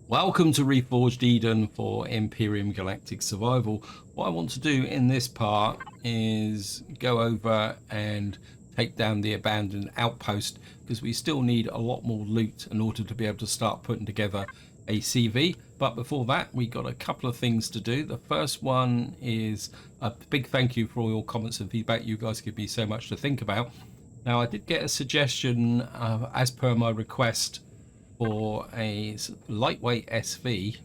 Welcome to Reforged Eden for Empyrion Galactic Survival. What I want to do in this part is go over and take down the abandoned outpost, because we still need a lot more loot in order to be able to start putting together a CV. But before that, we got a couple of things to do. The first one is a big thank you for all your comments and feedback. You guys give me so much to think about. Now, I did get a suggestion as per my request for a lightweight SV.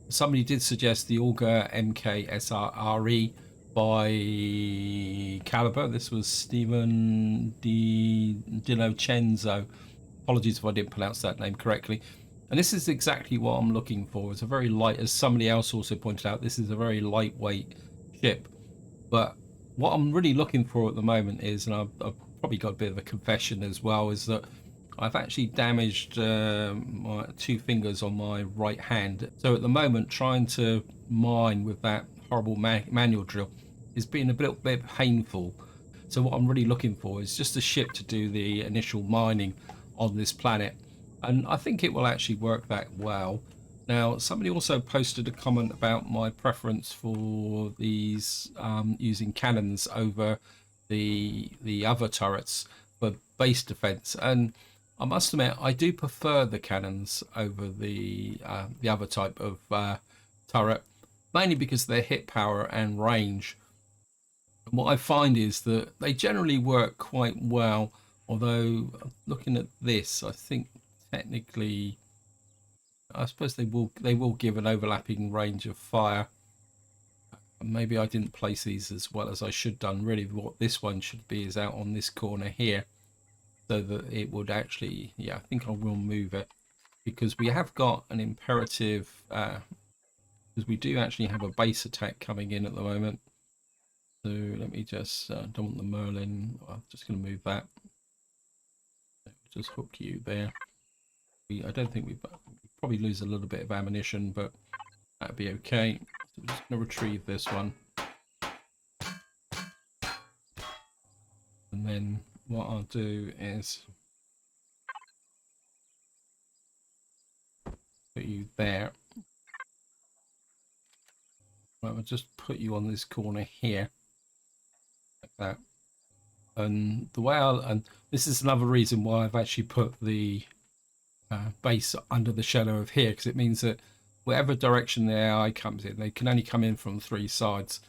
Somebody did suggest the Auger MK by Caliber. This was Stephen DiNocenzo. Apologies if I didn't pronounce that name correctly. And this is exactly what I'm looking for. It's a very light, as somebody else also pointed out, this is a very lightweight ship. But what I'm really looking for at the moment is, and I've probably got a bit of a confession as well, is that I've actually damaged my two fingers on my right hand. So at the moment, trying to mine with that horrible manual drill is being a little bit painful. So what I'm really looking for is just a ship to do the initial mining on this planet. And I think it will actually work that well. Now, somebody also posted a comment about my preference for these using cannons over the other turrets for base defense. And I must admit, I do prefer the cannons over the other type of turret, mainly because of their hit power and range. And what I find is that they generally work quite well, although looking at this, I think technically, I suppose they will give an overlapping range of fire. Maybe I didn't place these as well as I should done. Really, what this one should be is out on this corner here, so that it would actually, yeah, I think I will move it, because we have got an imperative, because we do actually have a base attack coming in at the moment. So let me just, don't want the Merlin, I'm just going to move that. Just hook you there. I don't think we probably lose a little bit of ammunition, but that'd be okay. So we're just going to retrieve this one. And then what I'll do is put you there. Right, I'll just put you on this corner here, like that. And the way and this is another reason why I've actually put the base under the shadow of here, because it means that whatever direction the AI comes in, they can only come in from three sides.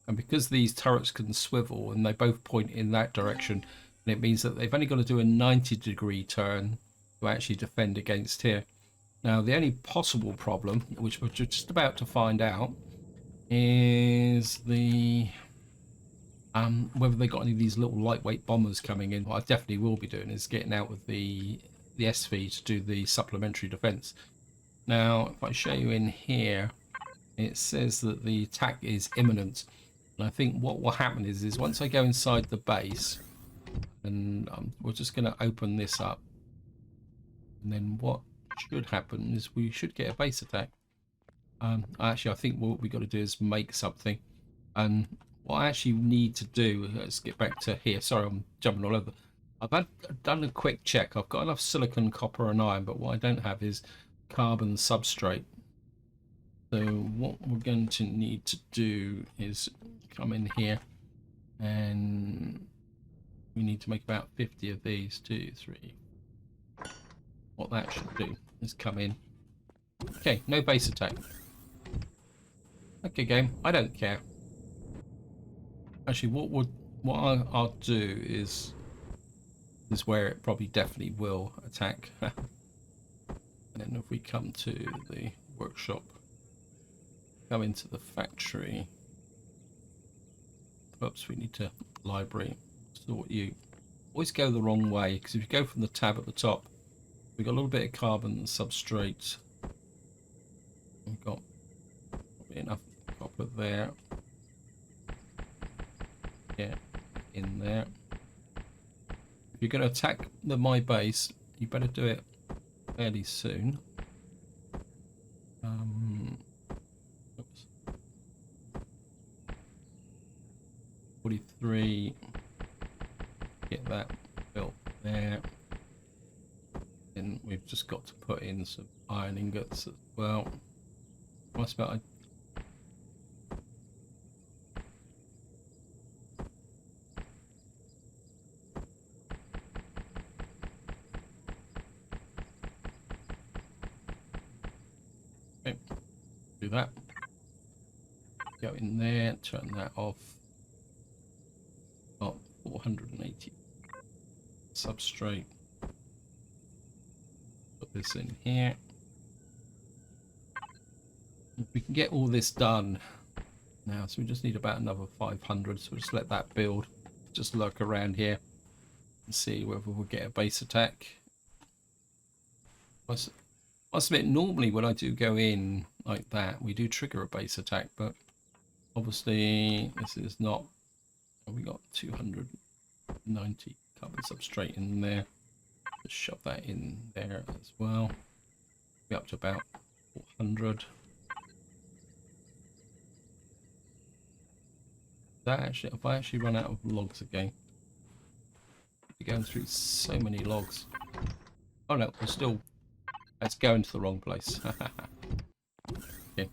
And because these turrets can swivel and they both point in that direction, and it means that they've only got to do a 90-degree turn to actually defend against here. Now, the only possible problem, which we're just about to find out, is the whether they got any of these little lightweight bombers coming in. What I definitely will be doing is getting out with the SV to do the supplementary defense. Now, if I show you in here, it says that the attack is imminent. And I think what will happen is once I go inside the base, and we're just going to open this up, and then what should happen is we should get a base attack. Actually, I think what we got to do is make something. And what I actually need to do, let's get back to here. Sorry, I'm jumping all over. I've done a quick check. I've got enough silicon, copper, and iron, but what I don't have is carbon substrate. So what we're going to need to do is come in here, and we need to make about 50 of these. 2, 3. What that should do is come in. Okay, no base attack. Okay, game, I don't care. Actually, what I'll do is where it probably definitely will attack. And if we come to the workshop, come into the factory. Oops, we need to library, sort you. Always go the wrong way, because if you go from the tab at the top, we've got a little bit of carbon substrate. We've got probably enough copper there. Yeah, in there. If you're going to attack my base, you better do it fairly soon. Oops. 43. Get that built there. Then we've just got to put in some iron ingots as well. What's about okay, do that. Go in there, turn that off. Got 480 substrate. Put this in here. If we can get all this done now, so we just need about another 500, so we'll just let that build. Just lurk around here and see whether we'll get a base attack. I must admit, normally when I do go in like that, we do trigger a base attack, but obviously this is not. We got 290 carbon substrate in there. Just shove that in there as well. Be up to about 400. That actually, if I actually run out of logs again, we're going through so many logs. Oh no, we're still. Let's go into the wrong place. Okay.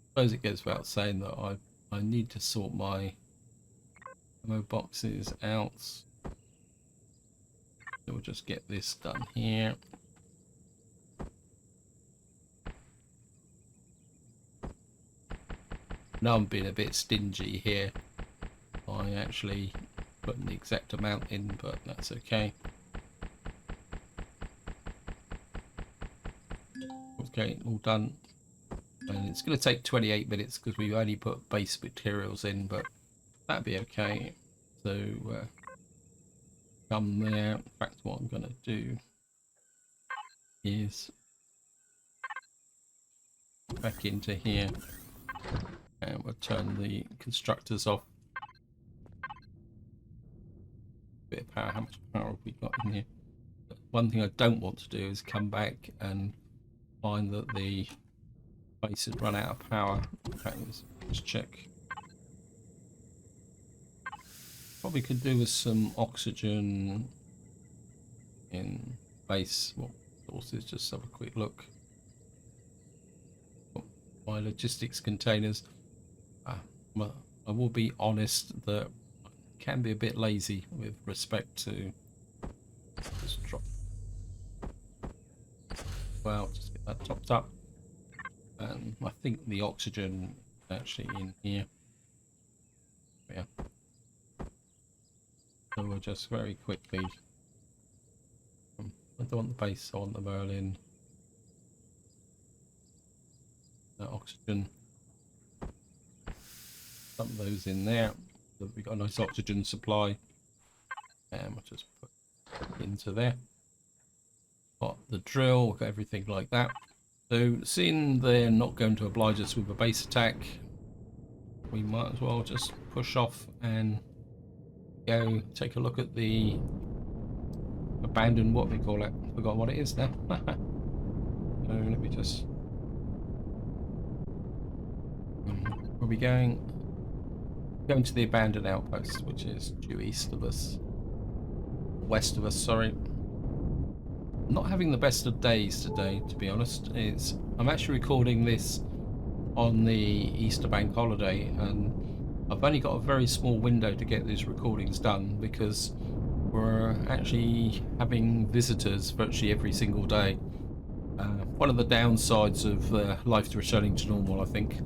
Suppose it goes without saying that I need to sort my ammo boxes out. So we'll just get this done here. Now I'm being a bit stingy here. I actually put the exact amount in, but that's okay. Okay, all done. And it's going to take 28 minutes because we've only put base materials in, but that'd be okay. So come there. In fact, what I'm going to do is back into here, and we'll turn the constructors off. Bit of power. How much power have we got in here? But one thing I don't want to do is come back and find that the base has run out of power. Okay, let's check. Probably could do with some oxygen in base. What sources? Just have a quick look. My logistics containers. Well, I will be honest that I can be a bit lazy with respect to. Just drop. Well, just get that topped up. And I think the oxygen is actually in here. Yeah. So we'll just very quickly. I don't want the base, I want the Merlin. Oxygen. Dump those in there. So we've got a nice oxygen supply. And we'll just put into there. Got the drill, got everything like that. So seeing they're not going to oblige us with a base attack, we might as well just push off and go take a look at the abandoned, what we call it. Forgot what it is now. So let me just. Where are we going? Going to the abandoned outpost, which is due east of us, west of us. Sorry. Not having the best of days today, to be honest. I'm actually recording this on the Easter bank holiday, and I've only got a very small window to get these recordings done because we're actually having visitors virtually every single day. One of the downsides of life returning to normal, I think.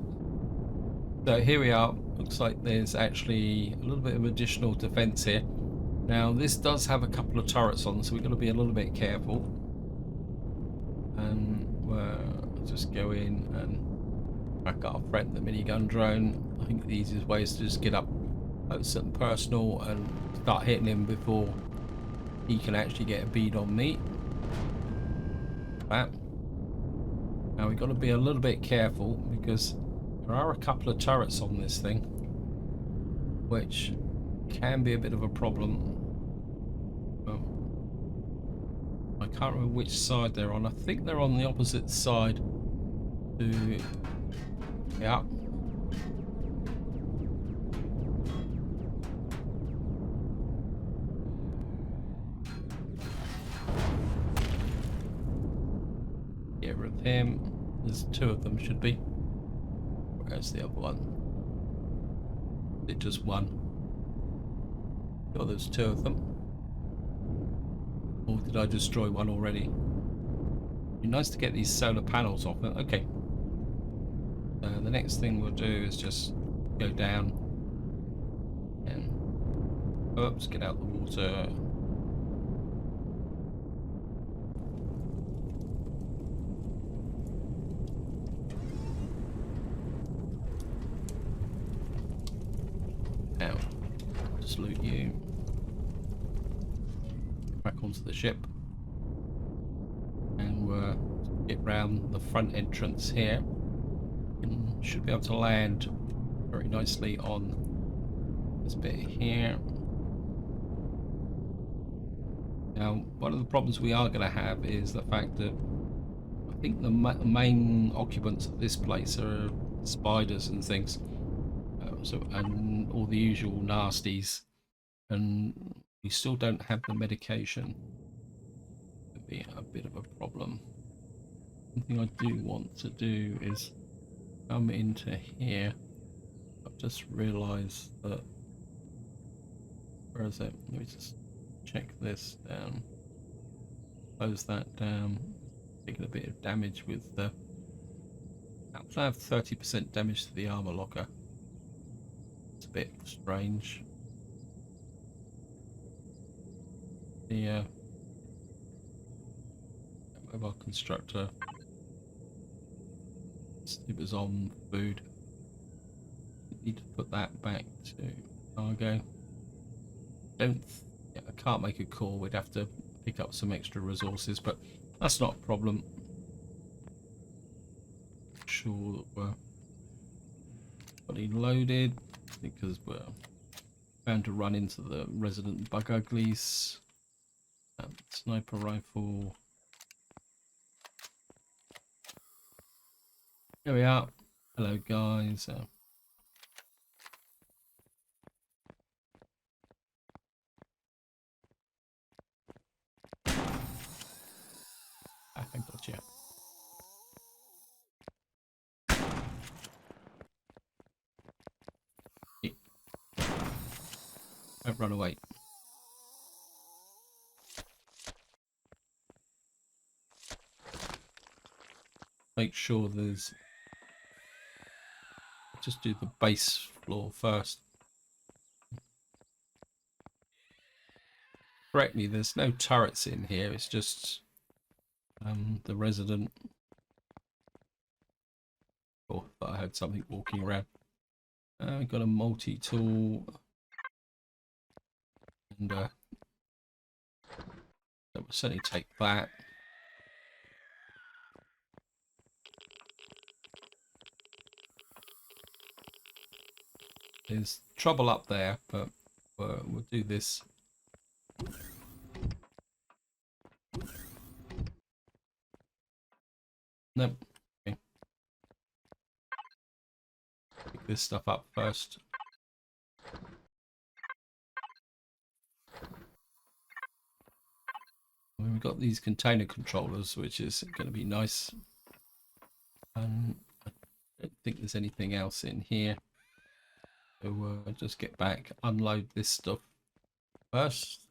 So here we are. Looks like there's actually a little bit of additional defense here. Now this does have a couple of turrets on, so we've got to be a little bit careful. And we'll just go in and back our friend, the minigun drone. I think the easiest way is to just get up close and personal and start hitting him before he can actually get a bead on me. That. Now we've got to be a little bit careful because there are a couple of turrets on this thing, which can be a bit of a problem. I can't remember which side they're on. I think they're on the opposite side to. Yeah. with him. There's two of them, should be. Where's the other one? Is it just one? Oh, there's two of them. Or did I destroy one already? It'd be nice to get these solar panels off it. Okay. The next thing we'll do is just go down and oops, get out the water. Now, just loot you. Back onto the ship. And we'll get round the front entrance here. And should be able to land very nicely on this bit here. Now, one of the problems we are going to have is the fact that I think the main occupants of this place are spiders and things, and all the usual nasties, and we still don't have the medication. Could be a bit of a problem. One thing I do want to do is come into here. I've just realised that. Where is it? Let me just check this down. Close that down. Taking a bit of damage with the. I have 30% damage to the armor locker. It's a bit strange. The mobile constructor. It was on food. Need to put that back to cargo. I can't make a call. We'd have to pick up some extra resources, but that's not a problem. Sure that we're fully loaded because we're bound to run into the resident bug uglies. Sniper rifle. Here we are. Hello guys. I got you. Don't run away. Make sure there's. Just do the base floor first. Correctly, there's no turrets in here. It's just the resident. Oh, I heard something walking around. We've got a multi-tool. And that will certainly take that. There's trouble up there, but we'll do this. Nope. Okay. Pick this stuff up first. We've got these container controllers, which is going to be nice. I don't think there's anything else in here. So just get back, unload this stuff first.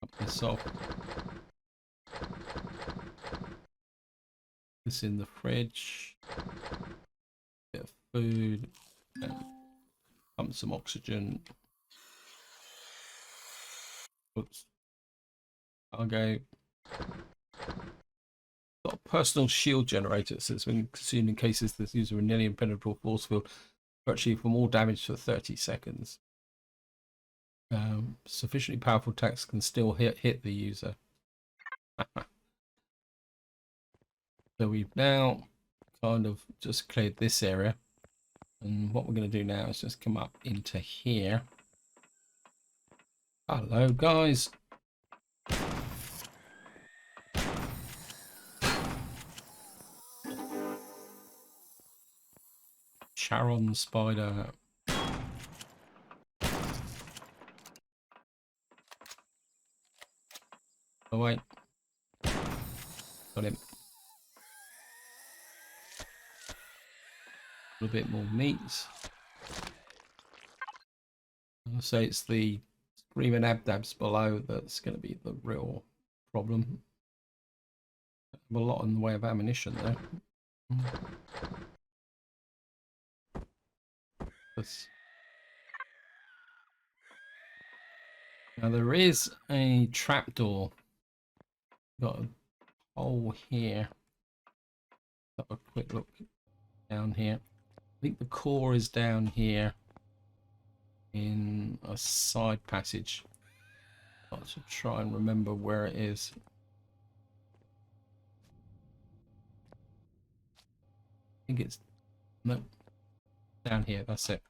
Up this off. This in the fridge. Bit of food. Pump some oxygen. Oops. Cargo. Got a personal shield generator, so it's been consumed in cases this user a nearly impenetrable force field virtually for more damage for 30 seconds. Sufficiently powerful attacks can still hit the user. So we've now kind of just cleared this area, and what we're going to do now is just come up into here. Hello guys. Charon spider. Oh wait. Got him. A little bit more meat. So it's the screaming abdabs below that's going to be the real problem. A lot in the way of ammunition there. Now there is a trapdoor. Got a hole here. Have a quick look down here. I think the core is down here in a side passage. Got to try and remember where it is. I think it's no down here. That's it.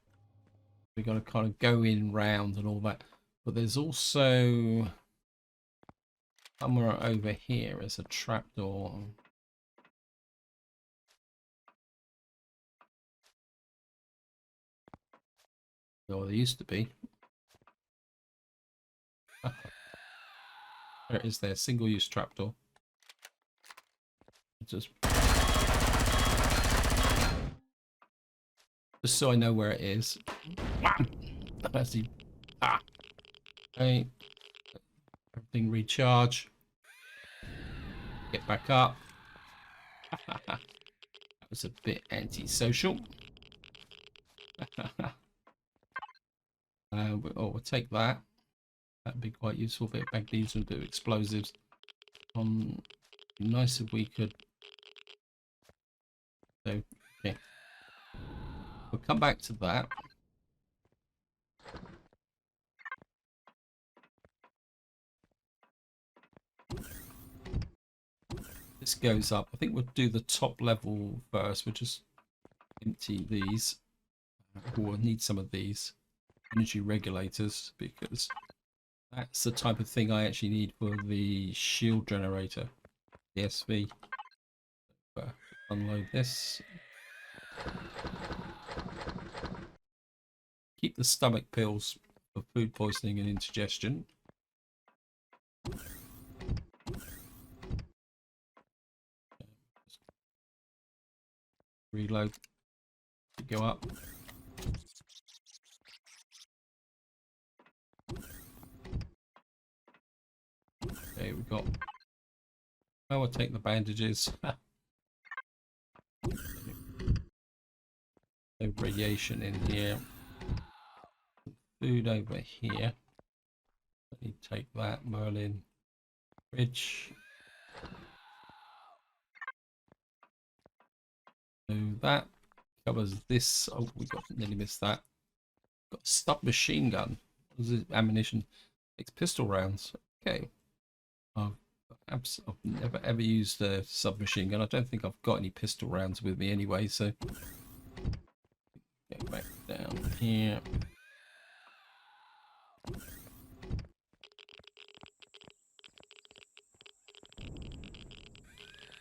We got to kind of go in round and all that. But there's also somewhere over here is a trapdoor. Or there used to be. There it is there, single-use trapdoor. Just so I know where it is. That's the okay. Everything recharge. Get back up. That was a bit antisocial. We'll take that. That'd be quite useful. Bit of magnesium and do explosives. Nice if we could. So, okay. We'll come back to that. This goes up. I think we'll do the top level first. We'll just empty these. We'll need some of these energy regulators because that's the type of thing I actually need for the shield generator, the SV. Unload this. Keep the stomach pills for food poisoning and indigestion. Reload. Go up. Okay, we've got. Oh, I'll take the bandages. No radiation in here. Food over here. Let me take that. Merlin. Fridge. So that covers this. Oh, we got nearly missed that. Got a submachine gun. What is it? Ammunition. It's pistol rounds. Okay. I've never ever used a submachine gun. I don't think I've got any pistol rounds with me anyway, so get back down here.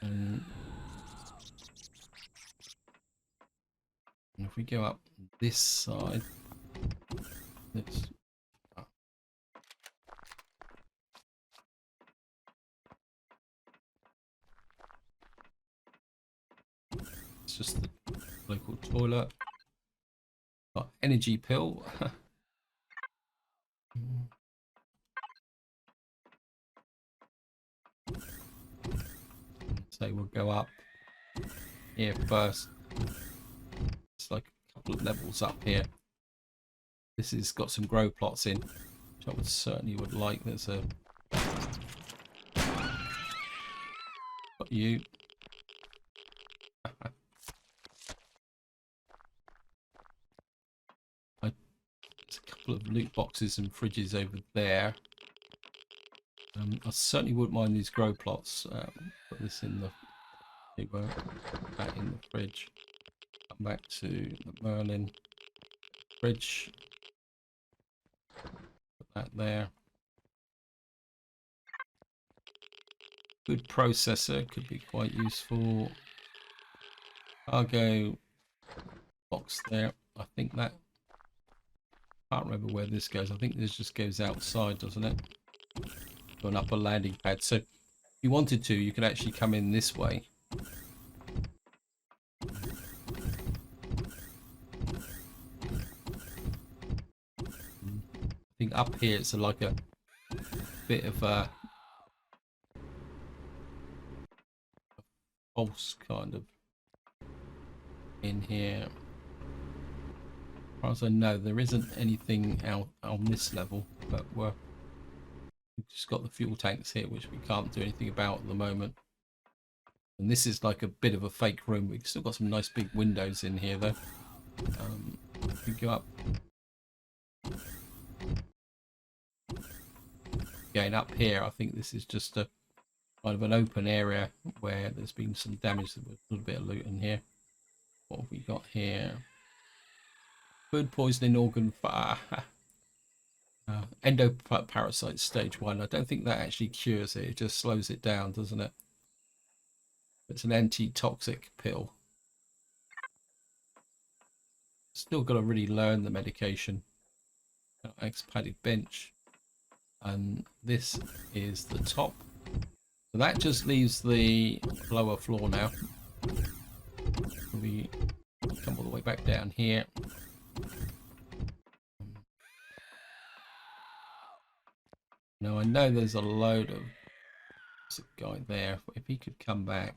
And if we go up this side, let's it's just the local toilet. Got energy pill. So we'll go up here first. It's like a couple of levels up here. This has got some grow plots in, which I would certainly would like. There's a got you. There's a couple of loot boxes and fridges over there. I certainly wouldn't mind these grow plots. Put this in the that in the fridge. Come back to the Merlin fridge. Put that there. Good processor could be quite useful. Cargo box there. I think that. Can't remember where this goes. I think this just goes outside, doesn't it? to an upper landing pad. So if you wanted to, you could actually come in this way. I think up here it's like a bit of a false kind of in here. As far as I know, there isn't anything out on this level, but we've just got the fuel tanks here, which we can't do anything about at the moment. And this is like a bit of a fake room. We've still got some nice big windows in here, though. If we go up again up here, I think this is just a kind of an open area where there's been some damage. There's a little bit of loot in here. What have we got here? Food poisoning, organ fire. Endoparasite stage 1. I don't think that actually cures it. It just slows it down, doesn't it? It's an anti-toxic pill. Still got to really learn the medication. X-padded bench. And this is the top. So that just leaves the lower floor now. We come all the way back down here. Now I know there's a load of... There's a guy there. If he could come back.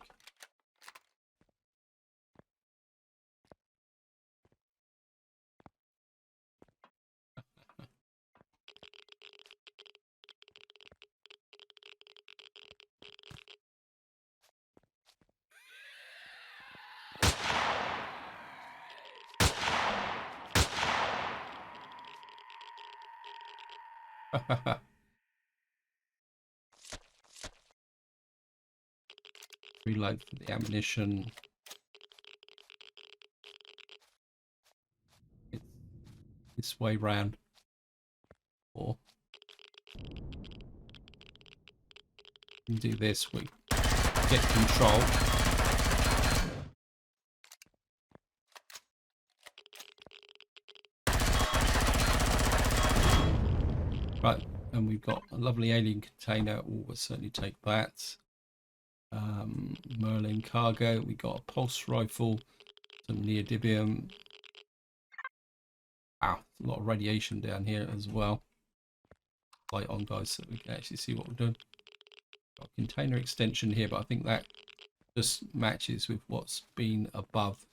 Reload for the ammunition. It's this way round. Or we do this. We get control. Right, and we've got a lovely alien container. We'll certainly take that. Merlin cargo. We got a pulse rifle, some neodymium. Wow, a lot of radiation down here as well. Light on, guys, so we can actually see what we're doing. Got a container extension here, but I think that just matches with what's been above.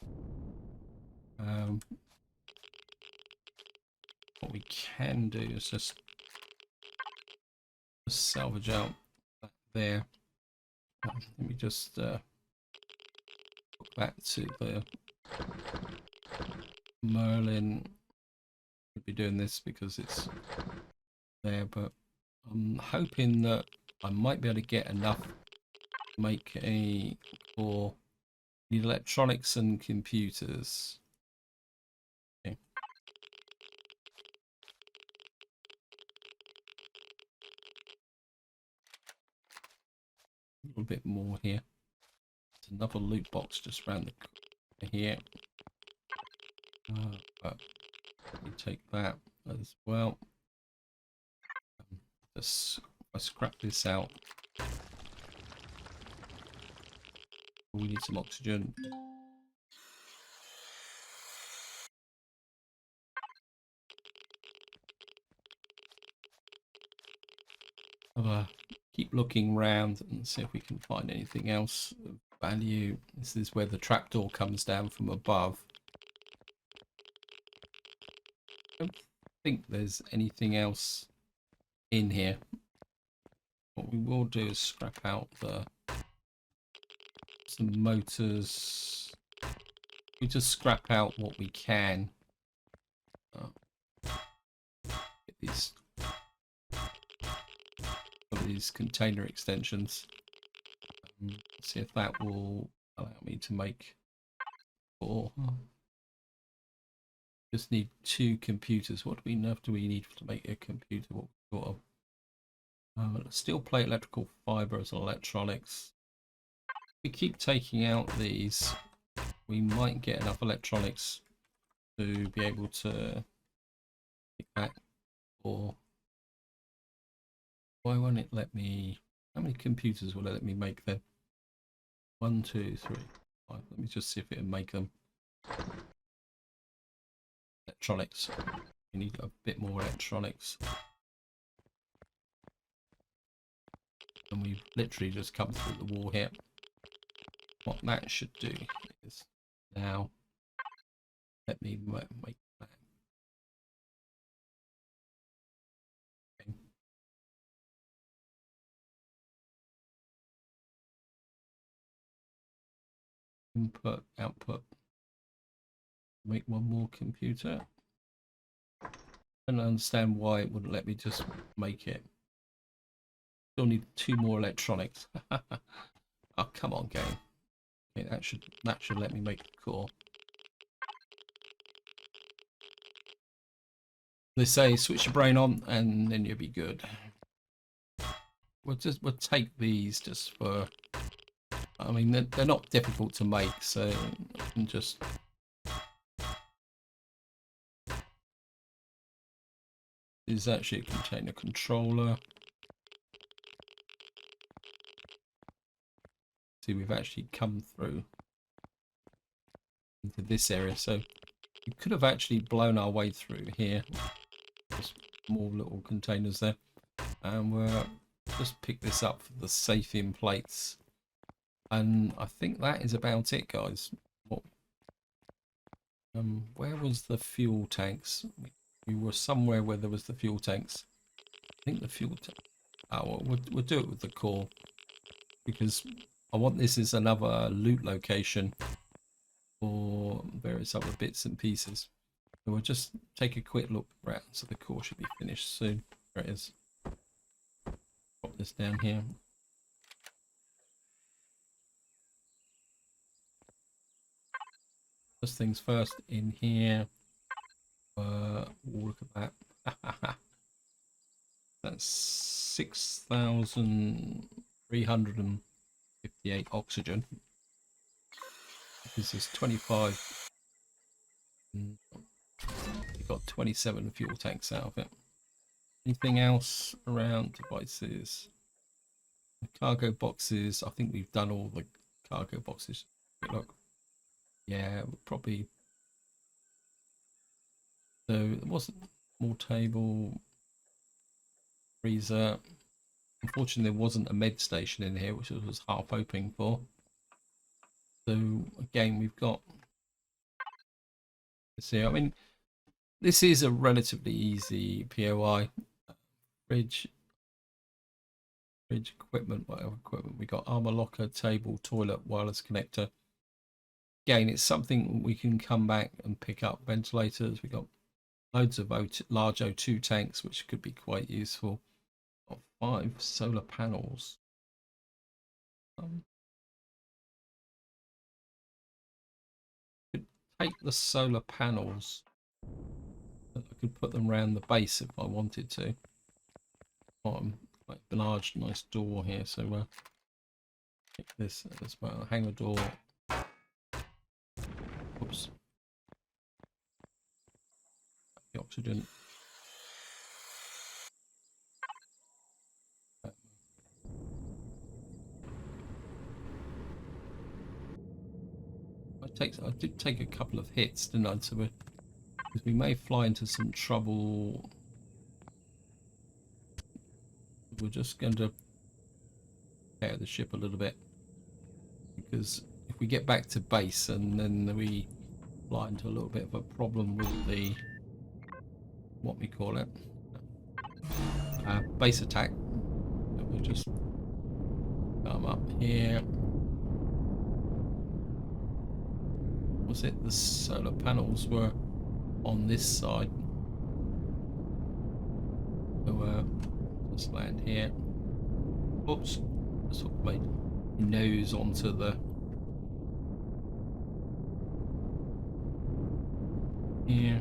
What we can do is just salvage out that there. Let me just put that to the Merlin. I'll be doing this because it's there, but I'm hoping that I might be able to get enough to make a for the electronics and computers. Okay. A little bit more here. There's another loot box just around the corner here. But we take that as well. Just I scrap this out. We need some oxygen. Keep looking around and see if we can find anything else of value. This is where the trapdoor comes down from above. I don't think there's anything else in here. What we will do is scrap out some motors. We just scrap out what we can. Get these container extensions. See if that will allow me to make 4. Just need 2 computers. What enough do we need to make a computer? What we've got? Steel plate, electrical fiber as electronics. If we keep taking out these, we might get enough electronics to be able to pick that or Why won't it let me? How many computers will it let me make then? 1, 2, 3, 5. Let me just see if it'll make them. Electronics. We need a bit more electronics. And we've literally just come through the wall here. What that should do is now let me make that. Okay. Input, output. Make one more computer. I don't understand why it wouldn't let me just make it. Still need 2 more electronics. Oh, come on, game. Okay, that should let me make the core. They say switch your brain on and then you'll be good. We'll take these just for. I mean, they're not difficult to make, so I can just. This is actually a container controller. See, we've actually come through into this area, so we could have actually blown our way through here. Just more little containers there, and we'll just pick this up for the safe in plates. And I think that is about it, guys. Where was the fuel tanks? We were somewhere where there was the fuel tanks. I think the fuel tank. Oh, well, we'll do it with the core because I want this as another loot location for various other bits and pieces. So we'll just take a quick look around. So the core should be finished soon. There it is. Pop this down here. First things first, in here. Look at that. That's 6,358 oxygen. This is 25. You got 27 fuel tanks out of it. Anything else around? Devices, cargo boxes. I think we've done all the cargo boxes. Look, yeah, probably. So there wasn't more table, freezer. Unfortunately, there wasn't a med station in here, which I was half hoping for. So again, we've got. Let's see. I mean, this is a relatively easy POI. Fridge equipment, whatever equipment we got. Armor locker, table, toilet, wireless connector. Again, it's something we can come back and pick up. Ventilators. We got loads of large O2 tanks, which could be quite useful. Got 5 solar panels. Could take the solar panels. I could put them around the base if I wanted to. Quite a large, nice door here, so take this as well. Hangar door. Oops. The oxygen. I did take a couple of hits, didn't I? So because we may fly into some trouble. We're just going to prepare the ship a little bit, because if we get back to base and then we fly into a little bit of a problem with the what we call it base attack, we'll just come up here. Was it the solar panels were on this side? So just land here. Oops, just sort of made nose onto the here.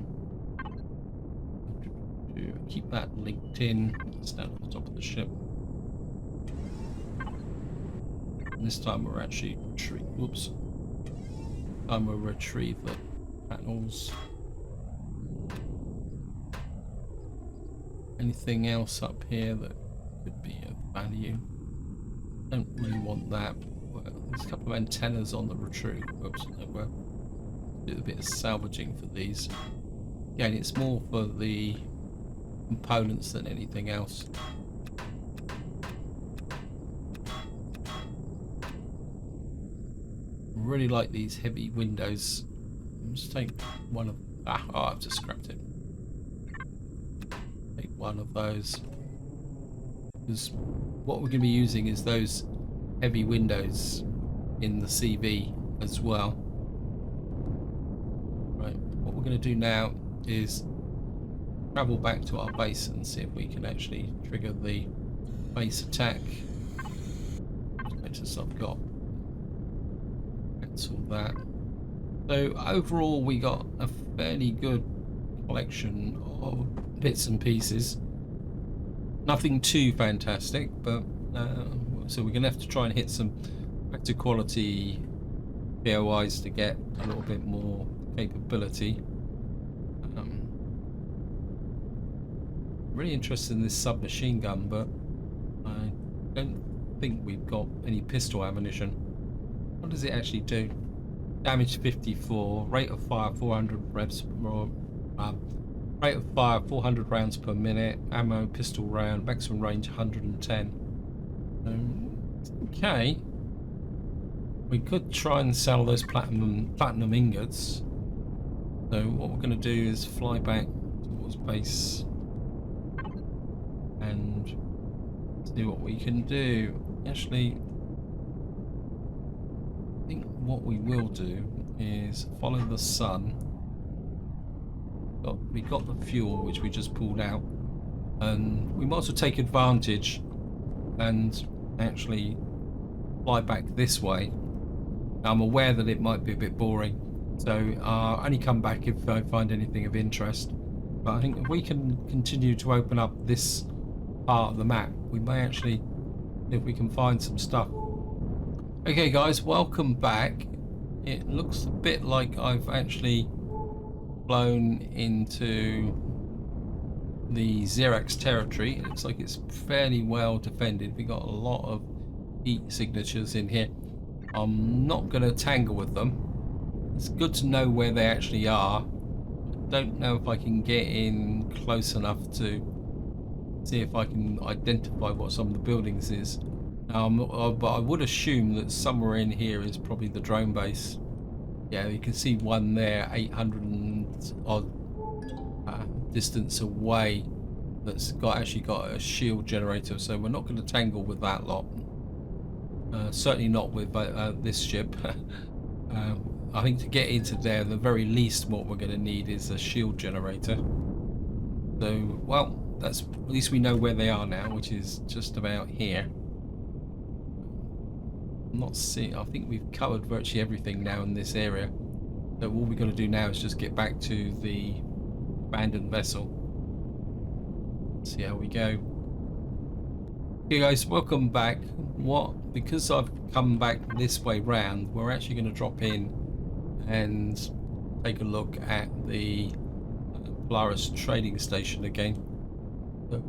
Keep that linked in. Stand on the top of the ship. And this time we're actually whoops. Time we'll retrieve the panels. Anything else up here that Could be of value. Don't really want that. Well, there's a couple of antennas on the retreat. Oops, no, well, do a bit of salvaging for these. Again, it's more for the components than anything else. Really like these heavy windows. I'll just take one of... oh, I've just scrapped it. Take one of those. Because what we're going to be using is those heavy windows in the CV as well. Right, what we're going to do now is travel back to our base and see if we can actually trigger the base attack. Notice I've got cancel that. So overall we got a fairly good collection of bits and pieces. Nothing too fantastic, but so we're gonna have to try and hit some better quality POIs to get a little bit more capability. Really interested in this submachine gun, but I don't think we've got any pistol ammunition. What does it actually do? Damage 54, rate of fire 400 revs more, rate of fire 400 rounds per minute, ammo pistol round, maximum range 110. Okay, we could try and sell those platinum ingots. So what we're going to do is fly back towards base and see what we can do. Actually, I think what we will do is follow the sun. We got the fuel which we just pulled out, and we might as well take advantage and actually fly back this way. I'm aware that it might be a bit boring, so I'll only come back if I find anything of interest. But I think if we can continue to open up this part of the map, we may actually, if we can find some stuff. Okay guys, welcome back. It looks a bit like I've actually flown into the Xerax territory. It looks like it's fairly well defended. We got a lot of heat signatures in here. I'm not going to tangle with them. It's good to know where they actually are. I don't know if I can get in close enough to see if I can identify what some of the buildings is. But I would assume that somewhere in here is probably the drone base. Yeah, you can see one there, 800 and odd distance away, that's actually got a shield generator. So we're not going to tangle with that lot. Certainly not with this ship. I think to get into there, the very least what we're going to need is a shield generator. So, well, that's at least we know where they are now, which is just about here. I'm not seeing. I think we've covered virtually everything now in this area. So all we've got to do now is just get back to the abandoned vessel. See how we go. Okay guys, welcome back. Because I've come back this way round, we're actually going to drop in and take a look at the Polaris trading station again. So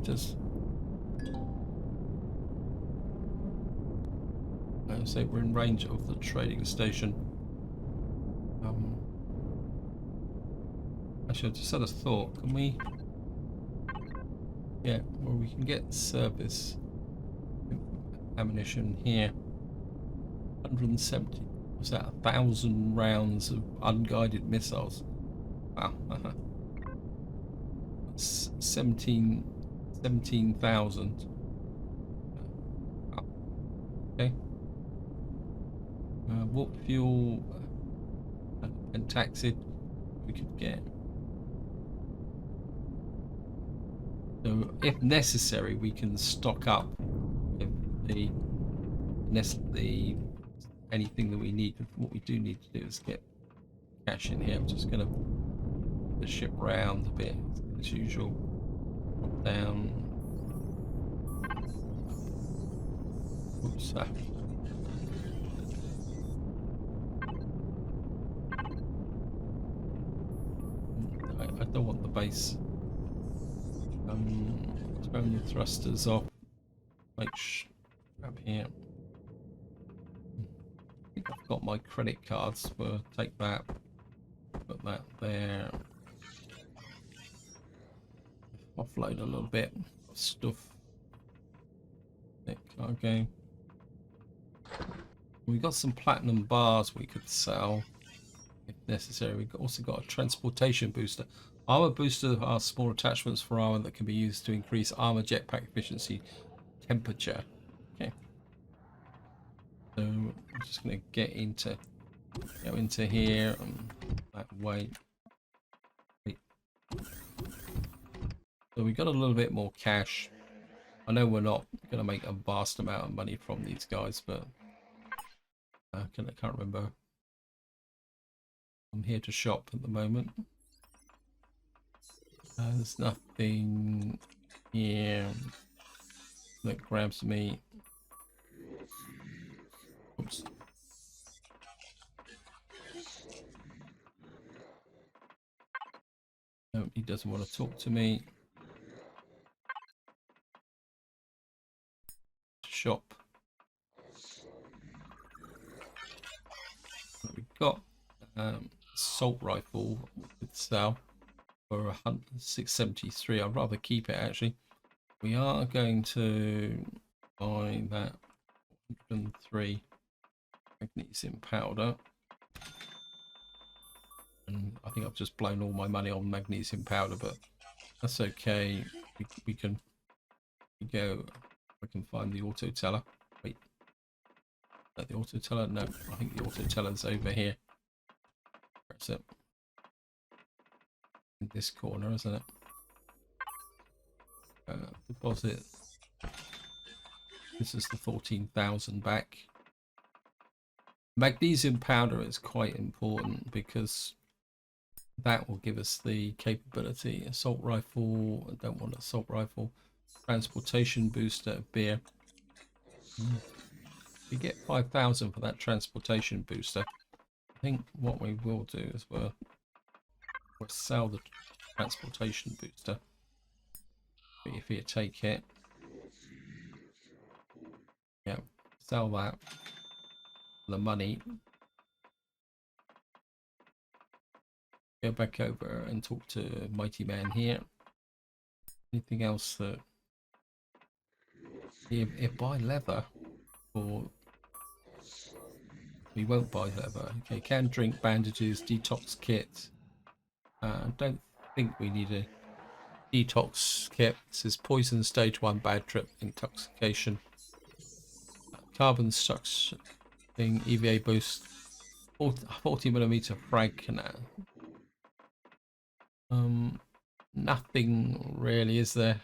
just say we're in range of the trading station. Actually, I just had a thought. Can we? Yeah, well, we can get service ammunition here. 170. Was that 1,000 rounds of unguided missiles? Wow. 17,000. Okay. Warp fuel and taxi we could get. So if necessary, we can stock up if anything that we need. What we do need to do is get cash in here. I'm just going to put the ship round a bit as usual. Drop down. Oops. I don't want the base. Turn the thrusters off. Make up here. I think I've got my credit cards. We'll take that. Put that there. Offload a little bit of stuff. Okay. We got some platinum bars we could sell if necessary. We've also got a transportation booster. Armor boosters are small attachments for armor that can be used to increase armor jetpack efficiency, temperature. Okay. So I'm just going to go into here and that way. So we got a little bit more cash. I know we're not going to make a vast amount of money from these guys, but I can't remember. I'm here to shop at the moment. There's nothing here that grabs me. Oops. No, he doesn't want to talk to me. Shop. We've got assault rifle with sell for 673. I'd rather keep it actually. We are going to buy that 103 magnesium powder, and I think I've just blown all my money on magnesium powder, but that's okay. We can go. I can find the auto teller. Wait, is that the auto teller? No, I think the auto teller's over here. Where's it? In this corner, isn't it? Deposit. This is the 14,000 back. Magnesium powder is quite important because that will give us the capability. Assault rifle. I don't want assault rifle. Transportation booster beer. We get 5,000 for that transportation booster. I think what we will do is we'll sell the transportation booster. If you take it, yeah, sell that. The money. Go back over and talk to Mighty Man here. Anything else that? If buy leather, or we won't buy leather. Okay, canned drink, bandages, detox kit. I don't think we need a detox kit. This is poison stage 1, bad trip, intoxication. Carbon sucks thing, EVA boost, 40mm frag canal. Nothing really, is there?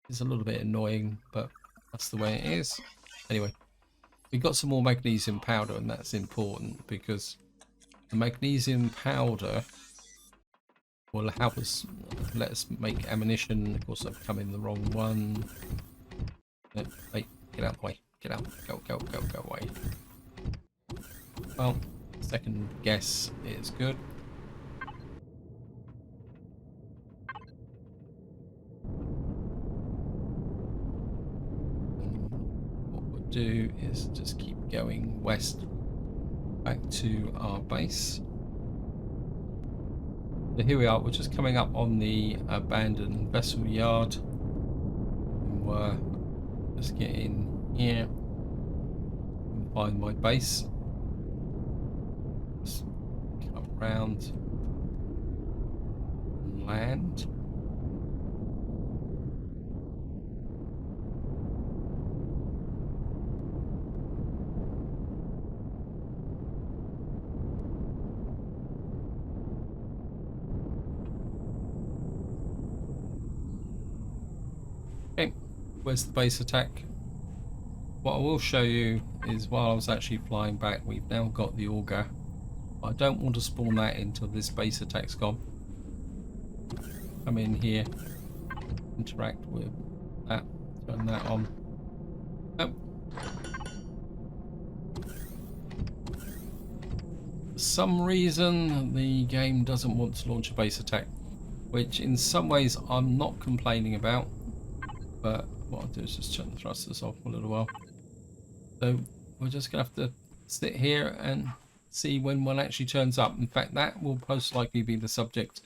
It's a little bit annoying, but that's the way it is. Anyway, we got some more magnesium powder, and that's important because the magnesium powder will help us, let us make ammunition. Of course, I've come in the wrong one. No, wait, get out of the way. Get out. Go away. Well, second guess is good. Do is just keep going west back to our base. So here we are, we're just coming up on the abandoned vessel yard, and we're just get in here and find my base. Just come around and land. Okay, where's the base attack? What I will show you is while I was actually flying back, we've now got the auger. I don't want to spawn that until this base attack's gone. Come in here, interact with that, turn that on. Oh. For some reason, the game doesn't want to launch a base attack, which in some ways I'm not complaining about. But what I'll do is just turn the thrusters off for a little while. So we're just gonna have to sit here and see when one actually turns up. In fact, that will most likely be the subject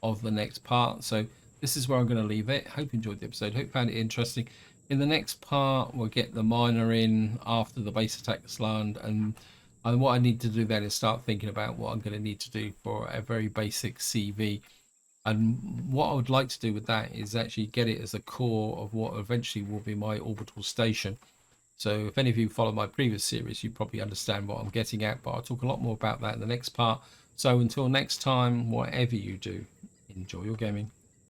of the next part. So this is where I'm going to leave it. Hope you enjoyed the episode. Hope you found it interesting. In the next part, we'll get the miner in after the base attack has landed, and what I need to do then is start thinking about what I'm going to need to do for a very basic CV. And what I would like to do with that is actually get it as a core of what eventually will be my orbital station. So if any of you follow my previous series, you probably understand what I'm getting at, but I'll talk a lot more about that in the next part. So until next time, whatever you do, enjoy your gaming.